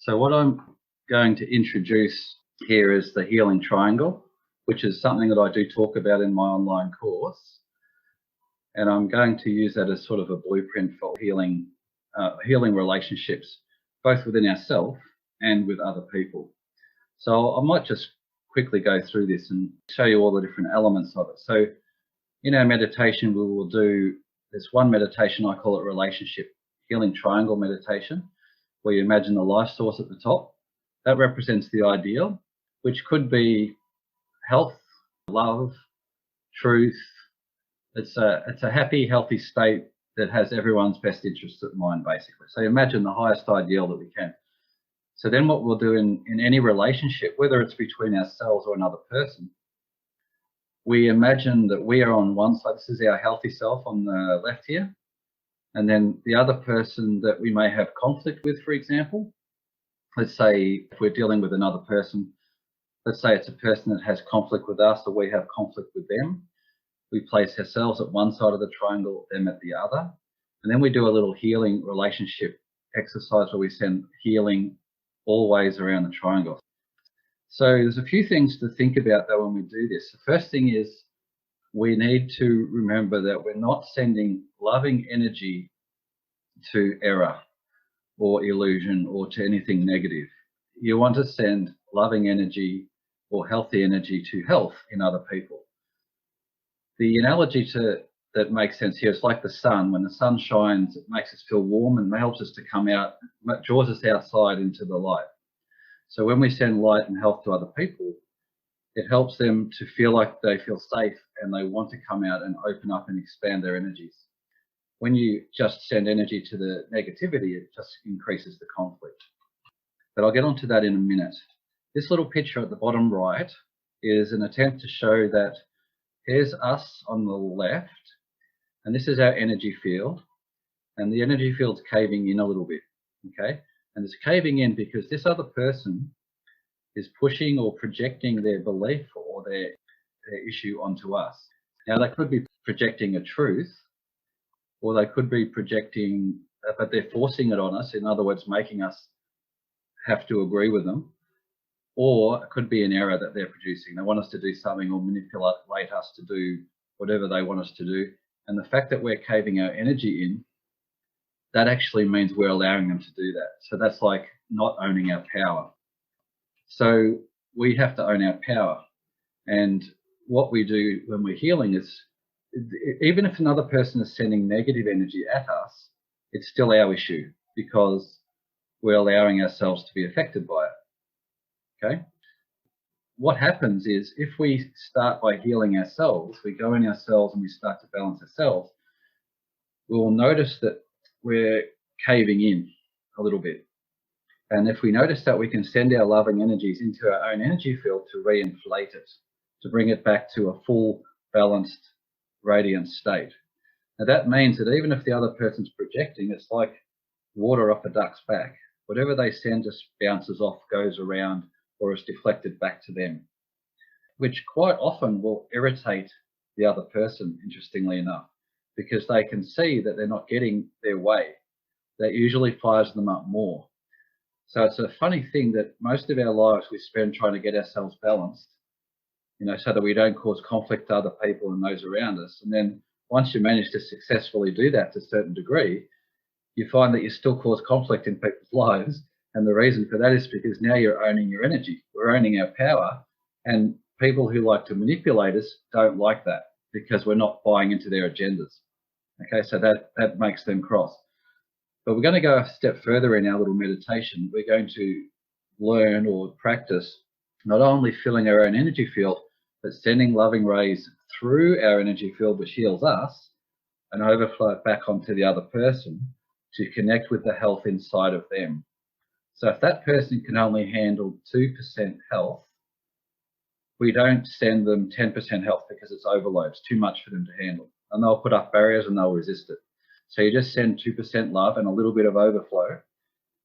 So what I'm going to introduce here is the healing triangle, which is something that I do talk about in my online course. And I'm going to use that as sort of a blueprint for healing relationships, both within ourselves and with other people. So I might just quickly go through this and show you all the different elements of it. So in our meditation, we will do this one meditation, I call it relationship healing triangle meditation, where you imagine the life source at the top. That represents the ideal, which could be health, love, truth. It's a happy, healthy state that has everyone's best interests at mind, basically. So imagine the highest ideal that we can. So then what we'll do in any relationship, whether it's between ourselves or another person, we imagine that we are on one side. This is our healthy self on the left here. And then the other person that we may have conflict with, for example, let's say if we're dealing with another person, let's say it's a person that has conflict with us or we have conflict with them. We place ourselves at one side of the triangle, them at the other. And then we do a little healing relationship exercise where we send healing always around the triangle. So there's a few things to think about though when we do this. The first thing is we need to remember that we're not sending loving energy to error or illusion or to anything negative. You want to send loving energy or healthy energy to health in other people. The analogy that makes sense here is like the sun. When the sun shines, it makes us feel warm and helps us to come out, draws us outside into the light. So when we send light and health to other people, it helps them to feel like they feel safe and they want to come out and open up and expand their energies. When you just send energy to the negativity, it just increases the conflict. But I'll get onto that in a minute. This little picture at the bottom right is an attempt to show that here's us on the left, and this is our energy field, and the energy field's caving in a little bit, okay? And it's caving in because this other person is pushing or projecting their belief or their issue onto us. Now, they could be projecting a truth, or they could be projecting, but they're forcing it on us, in other words, making us have to agree with them, or it could be an error that they're producing. They want us to do something or manipulate us to do whatever they want us to do. And the fact that we're caving our energy in, that actually means we're allowing them to do that. So that's like not owning our power. So we have to own our power. And what we do when we're healing is, even if another person is sending negative energy at us, it's still our issue because we're allowing ourselves to be affected by it. Okay? What happens is if we start by healing ourselves, we go in ourselves and we start to balance ourselves, we'll notice that we're caving in a little bit. And if we notice that, we can send our loving energies into our own energy field to re-inflate it, to bring it back to a full, balanced, radiant state. Now that means that even if the other person's projecting, it's like water off a duck's back. Whatever they send just bounces off, goes around, or is deflected back to them, which quite often will irritate the other person, interestingly enough, because they can see that they're not getting their way. That usually fires them up more. So it's a funny thing that most of our lives we spend trying to get ourselves balanced, so that we don't cause conflict to other people and those around us. And then once you manage to successfully do that to a certain degree, you find that you still cause conflict in people's lives. And the reason for that is because now you're owning your energy. We're owning our power. And people who like to manipulate us don't like that because we're not buying into their agendas. Okay, so that makes them cross. But we're going to go a step further in our little meditation. We're going to learn or practice not only filling our own energy field, but sending loving rays through our energy field, which heals us, and overflow it back onto the other person to connect with the health inside of them. So if that person can only handle 2% health, we don't send them 10% health because it's overload. It's too much for them to handle. And they'll put up barriers and they'll resist it. So you just send 2% love and a little bit of overflow.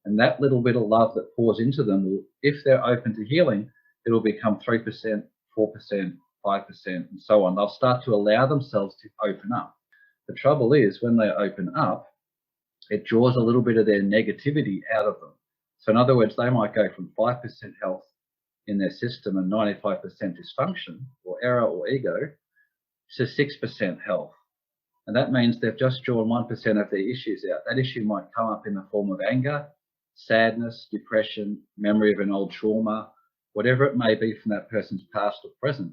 And that little bit of love that pours into them, will, if they're open to healing, it'll become 3%, 4%, 5%, and so on. They'll start to allow themselves to open up. The trouble is when they open up, it draws a little bit of their negativity out of them. So in other words, they might go from 5% health in their system and 95% dysfunction or error or ego to 6% health. And that means they've just drawn 1% of their issues out. That issue might come up in the form of anger, sadness, depression, memory of an old trauma, whatever it may be from that person's past or present.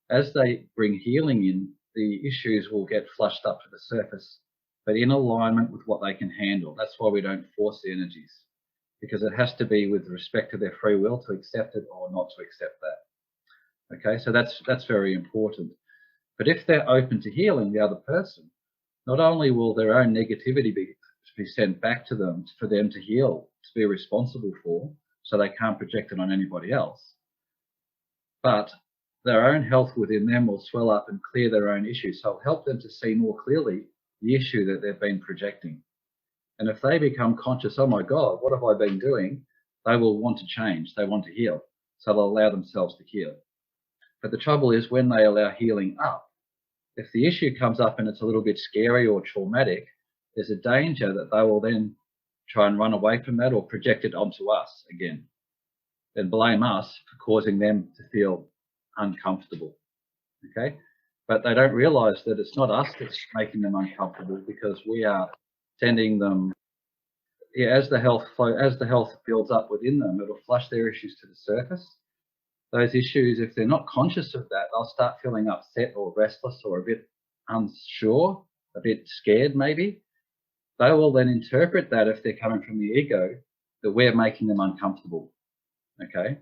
As they bring healing in, the issues will get flushed up to the surface, but in alignment with what they can handle. That's why we don't force the energies, because it has to be with respect to their free will to accept it or not to accept that. Okay, so that's very important. But if they're open to healing the other person, not only will their own negativity be sent back to them for them to heal, to be responsible for, so they can't project it on anybody else, but their own health within them will swell up and clear their own issues. So it'll help them to see more clearly the issue that they've been projecting. And if they become conscious, oh my God, what have I been doing? They will want to change. They want to heal. So they'll allow themselves to heal. But the trouble is when they allow healing up, if the issue comes up and it's a little bit scary or traumatic, there's a danger that they will then try and run away from that or project it onto us again and blame us for causing them to feel uncomfortable. Okay, but they don't realize that it's not us that's making them uncomfortable, because we are sending them, as the health builds up within them, it'll flush their issues to the surface. Those issues, if they're not conscious of that, they'll start feeling upset or restless or a bit unsure, a bit scared maybe. They will then interpret that, if they're coming from the ego, that we're making them uncomfortable. Okay,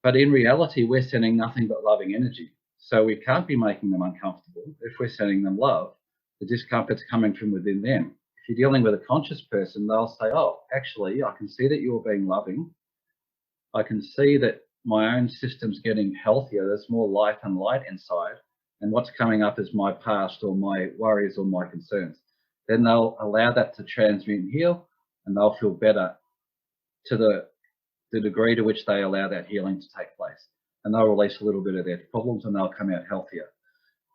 but in reality, we're sending nothing but loving energy. So we can't be making them uncomfortable if we're sending them love. The discomfort's coming from within them. If you're dealing with a conscious person, they'll say, oh, actually, I can see that you're being loving. I can see that my own system's getting healthier. There's more light and light inside. And what's coming up is my past or my worries or my concerns. Then they'll allow that to transmute and heal, and they'll feel better to the degree to which they allow that healing to take place. And they'll release a little bit of their problems and they'll come out healthier.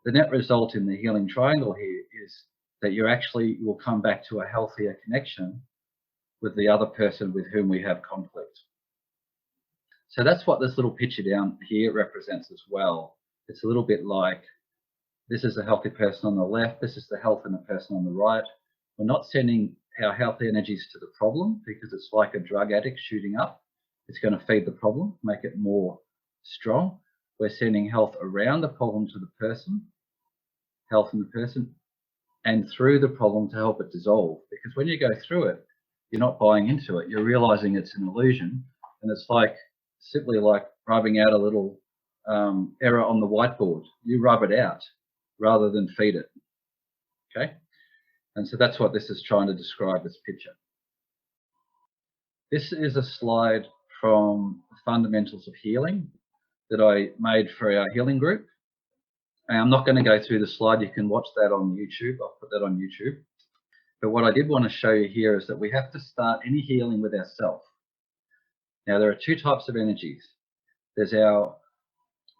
The net result in the healing triangle here is that you will come back to a healthier connection with the other person with whom we have conflict. So that's what this little picture down here represents as well. It's a little bit like, this is a healthy person on the left, this is the health in the person on the right. We're not sending our healthy energies to the problem, because it's like a drug addict shooting up. It's going to feed the problem, make it more strong. We're sending health around the problem to the person, health in the person, and through the problem to help it dissolve. Because when you go through it, you're not buying into it. You're realizing it's an illusion, and it's like simply like rubbing out a little error on the whiteboard. You rub it out rather than feed it. Okay, and so that's what this is trying to describe, this picture. This is a slide from Fundamentals of Healing that I made for our healing group. And I'm not going to go through the slide. You can watch that on YouTube. I'll put that on YouTube. But what I did want to show you here is that we have to start any healing with ourselves. Now, there are two types of energies. There's our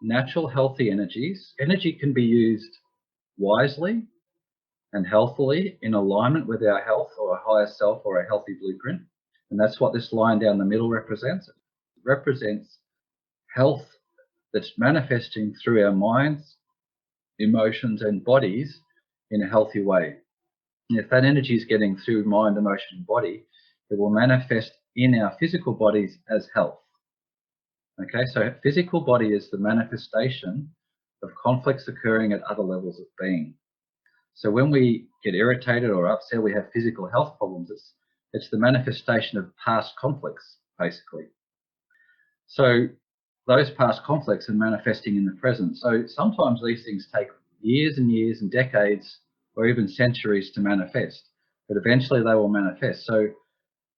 natural healthy energies. Energy can be used wisely and healthily in alignment with our health or a higher self or a healthy blueprint. And that's what this line down the middle represents. It represents health that's manifesting through our minds, emotions, and bodies in a healthy way. And if that energy is getting through mind, emotion, and body, it will manifest in our physical bodies as health. Okay, so physical body is the manifestation of conflicts occurring at other levels of being. So when we get irritated or upset, we have physical health problems. It's the manifestation of past conflicts, basically. So those past conflicts are manifesting in the present. So sometimes these things take years and years and decades or even centuries to manifest, but eventually they will manifest. So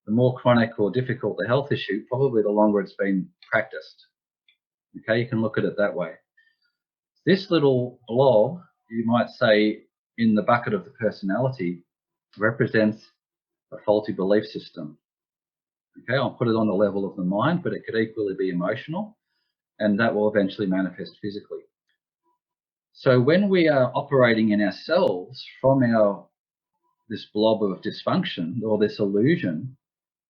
the more chronic or difficult the health issue, probably the longer it's been practiced. Okay, you can look at it that way. This little blob, you might say, in the bucket of the personality, represents a faulty belief system. Okay, I'll put it on the level of the mind, but it could equally be emotional, and that will eventually manifest physically. So when we are operating in ourselves from this blob of dysfunction or this illusion,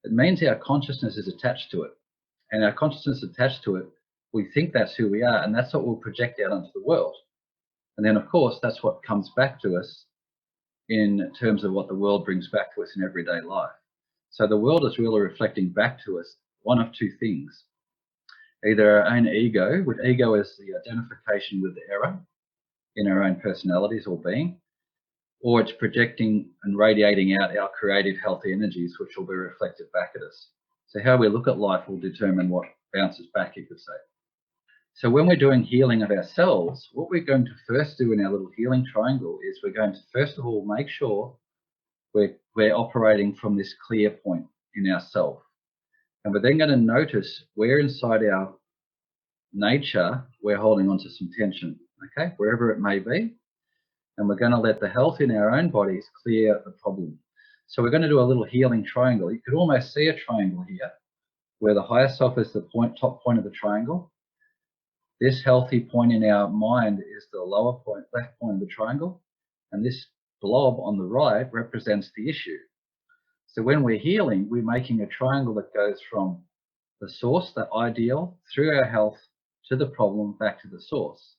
It means our consciousness is attached to it. And our consciousness attached to it, we think that's who we are, and that's what we'll project out onto the world. And then, of course, that's what comes back to us in terms of what the world brings back to us in everyday life. So the world is really reflecting back to us one of two things. Either our own ego, with ego is the identification with the error in our own personalities or being, or it's projecting and radiating out our creative, healthy energies, which will be reflected back at us. So how we look at life will determine what bounces back, you could say. So when we're doing healing of ourselves, what we're going to first do in our little healing triangle is we're going to first of all make sure we're operating from this clear point in ourself. And we're then going to notice where inside our nature we're holding onto some tension, okay, wherever it may be. And we're going to let the health in our own bodies clear the problem. So we're going to do a little healing triangle. You could almost see a triangle here, where the higher self is the top point of the triangle. This healthy point in our mind is the lower point, left point of the triangle. And this blob on the right represents the issue. So when we're healing, we're making a triangle that goes from the source, the ideal, through our health to the problem, back to the source,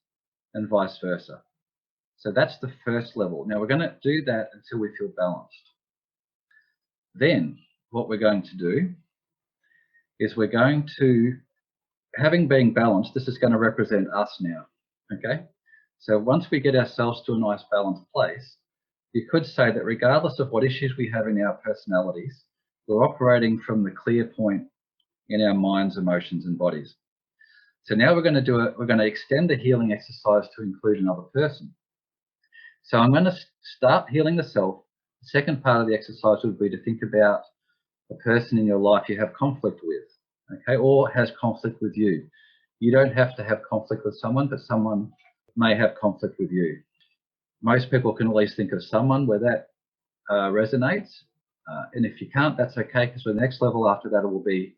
and vice versa. So that's the first level. Now we're going to do that until we feel balanced. Then what we're going to do is we're going to, having been balanced, this is going to represent us now, okay? So once we get ourselves to a nice balanced place, you could say that regardless of what issues we have in our personalities, we're operating from the clear point in our minds, emotions, and bodies. So now we're going to extend the healing exercise to include another person. So I'm going to start healing the self. The second part of the exercise would be to think about a person in your life you have conflict with, okay, or has conflict with you. You don't have to have conflict with someone, but someone may have conflict with you. Most people can at least think of someone where that resonates. And if you can't, that's okay, because the next level after that will be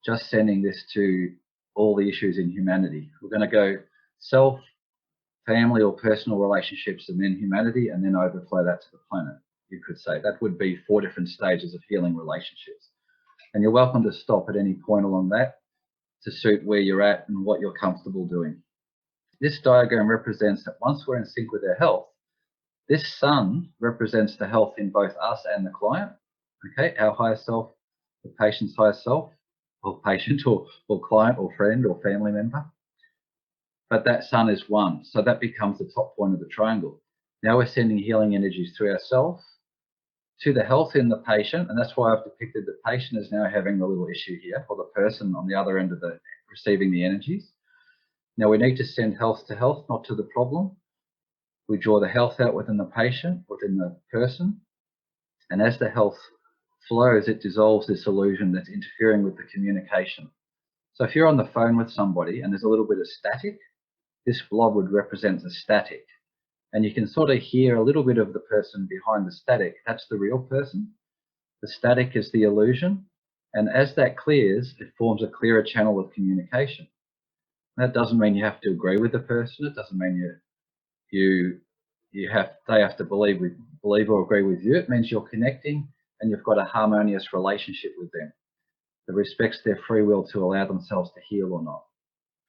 just sending this to all the issues in humanity. We're going to go self, family or personal relationships, and then humanity, and then overflow that to the planet, you could say. That would be 4 different stages of healing relationships. And you're welcome to stop at any point along that to suit where you're at and what you're comfortable doing. This diagram represents that once we're in sync with our health, this sun represents the health in both us and the client, okay, our higher self, the patient's higher self, or patient or client or friend or family member. But that sun is one, so that becomes the top point of the triangle. Now we're sending healing energies through ourselves to the health in the patient, and that's why I've depicted the patient as now having the little issue here, or the person on the other end of the receiving the energies. Now we need to send health to health, not to the problem. We draw the health out within the patient, within the person, and as the health flows, it dissolves this illusion that's interfering with the communication. So if you're on the phone with somebody and there's a little bit of static, this blob would represent the static. And you can sort of hear a little bit of the person behind the static. That's the real person. The static is the illusion. And as that clears, it forms a clearer channel of communication. That doesn't mean you have to agree with the person. It doesn't mean they have to believe or agree with you. It means you're connecting and you've got a harmonious relationship with them that respects their free will to allow themselves to heal or not.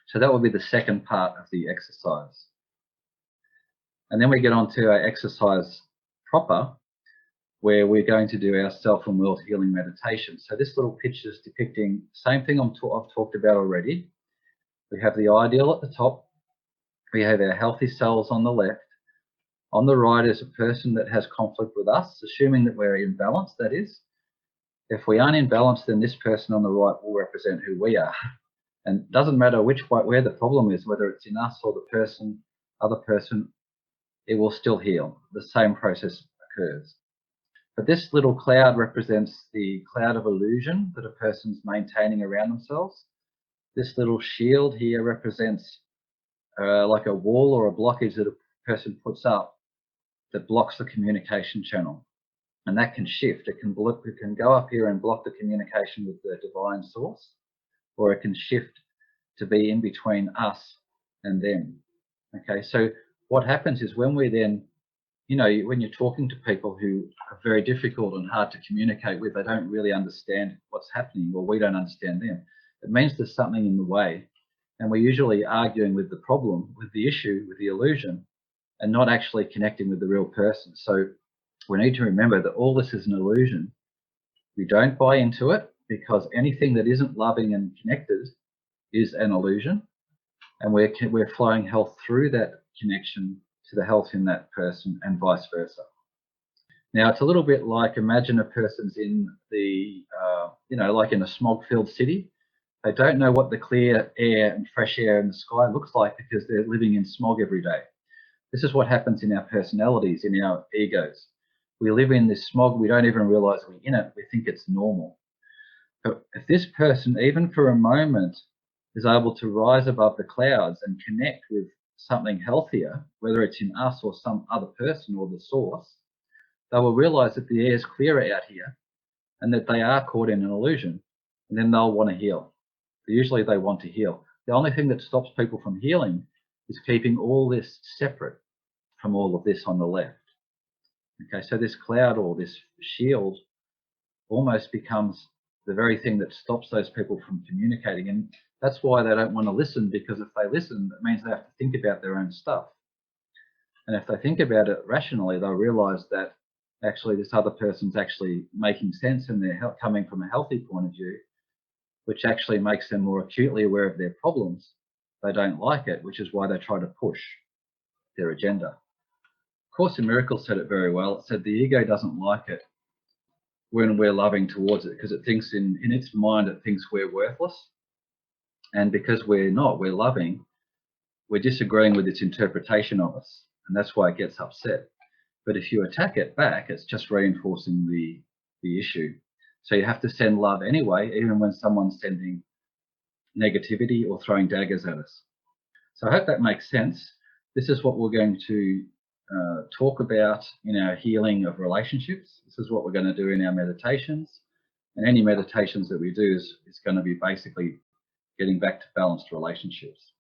So that will be the second part of the exercise. And then we get on to our exercise proper, where we're going to do our self and world healing meditation. So this little picture is depicting the same thing I've talked about already. We have the ideal at the top. We have our healthy cells on the left. On the right is a person that has conflict with us, assuming that we're in balance, that is. If we aren't in balance, then this person on the right will represent who we are. And it doesn't matter where the problem is, whether it's in us or the other person, it will still heal. The same process occurs. But this little cloud represents the cloud of illusion that a person's maintaining around themselves. This little shield here represents like a wall or a blockage that a person puts up that blocks the communication channel. And that can shift. It can go up here and block the communication with the divine source, or it can shift to be in between us and them. Okay, so what happens is when we then when you're talking to people who are very difficult and hard to communicate with, they don't really understand what's happening, or we don't understand them. It means there's something in the way. And we're usually arguing with the problem, with the issue, with the illusion, and not actually connecting with the real person. So we need to remember that all this is an illusion. We don't buy into it, because anything that isn't loving and connected is an illusion. And we're flowing health through that connection to the health in that person, and vice versa. Now, it's a little bit like, imagine a person's in the, like in a smog-filled city. They don't know what the clear air and fresh air in the sky looks like, because they're living in smog every day. This is what happens in our personalities, in our egos. We live in this smog, we don't even realize we're in it, we think it's normal. But if this person, even for a moment, is able to rise above the clouds and connect with something healthier, whether it's in us or some other person or the source, they will realize that the air is clearer out here and that they are caught in an illusion, and then they'll want to heal. Usually they want to heal. The only thing that stops people from healing is keeping all this separate from all of this on the left. Okay, so this cloud or this shield almost becomes the very thing that stops those people from communicating. And that's why they don't want to listen, because if they listen, it means they have to think about their own stuff. And if they think about it rationally, they'll realize that actually this other person's actually making sense, and they're coming from a healthy point of view, which actually makes them more acutely aware of their problems. They don't like it, which is why they try to push their agenda. Course in Miracles said it very well. It said the ego doesn't like it when we're loving towards it, because it thinks in its mind, it thinks we're worthless. And because we're not, we're loving, we're disagreeing with its interpretation of us. And that's why it gets upset. But if you attack it back, it's just reinforcing the issue. So you have to send love anyway, even when someone's sending negativity or throwing daggers at us. So I hope that makes sense. This is what we're going to talk about in our healing of relationships. This is what we're going to do in our meditations. And any meditations that we do is going to be basically getting back to balanced relationships.